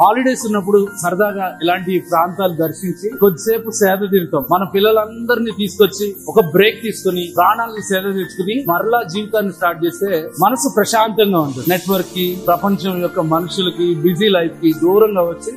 Holidays ఉన్నప్పుడు సరదాగా ఇలాంటి ప్రాంతాలు దర్శించి కొద్దిసేపు సేద తీరుతాం. మన పిల్లలందరినీ తీసుకొచ్చి ఒక బ్రేక్ తీసుకుని ప్రాణాలను సేద తీర్చుకుని మరలా జీవితాన్ని స్టార్ట్ చేస్తే మనసు ప్రశాంతంగా ఉంటుంది. నెట్వర్క్ కి, ప్రపంచం యొక్క మనుషులకి, బిజీ లైఫ్ కి దూరంగా వచ్చి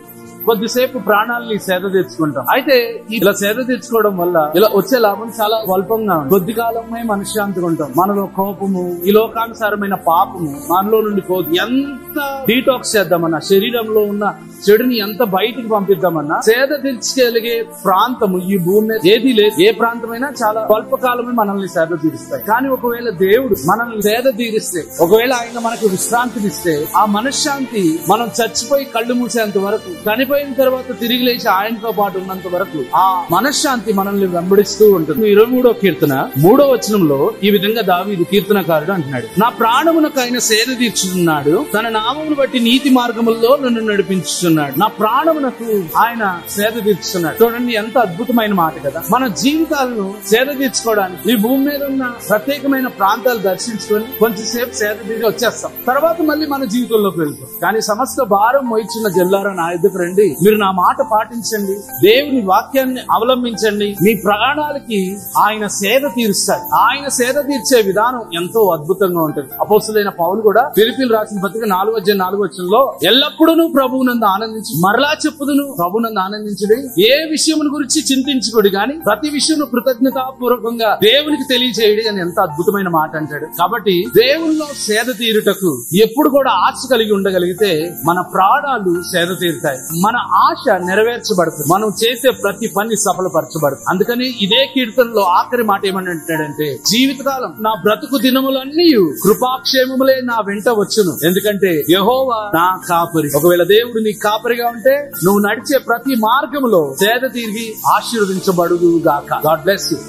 కొద్దిసేపు ప్రాణాలని సేద తీర్చుకుంటాం. అయితే ఇలా సేద తీర్చుకోవడం వల్ల ఇలా వచ్చే లాభం చాలా స్వల్పంగా ఉంది. కొద్ది కాలమే మనశ్శాంతిగా ఉంటాం. మనలో కోపము, ఈ లోకానుసారమైన పాపము మనలో నుండి పోదు. ఎంత డీటాక్స్ చేద్దామన్నా, శరీరంలో ఉన్న చెడుని ఎంత బయటికి పంపిద్దామన్నా, సేద తీర్చగలిగే ప్రాంతము ఈ భూమి మీద ఏది లేదు. ఏ ప్రాంతమైనా చాలా స్వల్పకాలమే మనల్ని సేద తీరుస్తాయి. కానీ ఒకవేళ దేవుడు మనల్ని సేద తీరిస్తే, ఒకవేళ ఆయన మనకు విశ్రాంతినిస్తే, ఆ మనశ్శాంతి మనం చచ్చిపోయి కళ్ళు మూసేంత వరకు, చనిపోయిన తర్వాత తిరిగి లేచి ఆయనతో పాటు ఉన్నంత వరకు ఆ మనశ్శాంతి మనల్ని వెంబడిస్తూ ఉంటుంది. 23వ కీర్తన 3వ వచనంలో ఈ విధంగా దావీదు కీర్తనకారుడు అంటున్నాడు, నా ప్రాణమునకు ఆయన సేద తీర్చుతున్నాడు, తన నామమును బట్టి నీతి మార్గముల్లో నన్ను నడిపించుతున్నాడు. నా ప్రాణమునకు ఆయన సేద తీర్చుతున్నాడు. చూడండి, ఎంత అద్భుతమైన మాట కదా. మన జీవితాలను సేద తీర్చుకోవడానికి ఈ భూమి మీద ఉన్న ప్రత్యేకమైన ప్రాంతాలు దర్శించుకొని కొంచెంసేపు సేద తీరి వచ్చేస్తాం. తర్వాత మళ్ళీ మన జీవితంలోకి వెళ్తాం. కానీ సమస్త భారం మోయిచున్న జల్లారా నా ఎదుకు రండి, మీరు నా మాట పాటించండి, దేవుని వాక్యాన్ని అవలంబించండి, మీ ప్రాణాలకి ఆయన సేద తీరుస్తాడు. ఆయన సేద తీర్చే విధానం ఎంతో అద్భుతంగా ఉంటుంది. అపోస్తులైన పౌలు కూడా ఫిలిప్పీయులకు రాసిన పత్రిక 4:4 ఎల్లప్పుడూ ప్రభువునందు ఆనందించి మరలా చెప్పుదును, ప్రభువునందు ఆనందించుడి, ఏ విషయమును గురించి చింతించుకోడు గాని ప్రతి విషయం కృతజ్ఞతాపూర్వకంగా దేవునికి తెలియచేయడి అని ఎంత అద్భుతమైన మాట అంటాడు. కాబట్టి దేవుల్లో సేద తీరుటకు ఎప్పుడు కూడా ఆశ కలిగి ఉండగలిగితే మన ప్రాణాలు సేద తీరుతాయి, మన ఆశ నెరవేర్చబడుతుంది, మనం చేసే ప్రతి పని సఫలపరచబడుతుంది. అందుకని ఇదే కీర్తనలో ఆఖరి మాట ఏమంటాడంటే, జీవితకాలం నా బ్రతుకు దినములన్నీ కృపాక్షేమములే నా వెంట వచ్చును, ఎందుకంటే యెహోవా నా కాపరి. ఒకవేళ దేవుడు నీ కాపరిగా ఉంటే నువ్వు నడిచే ప్రతి మార్గములో సేద తీరి ఆశీర్వదించబడును గాక. God bless you.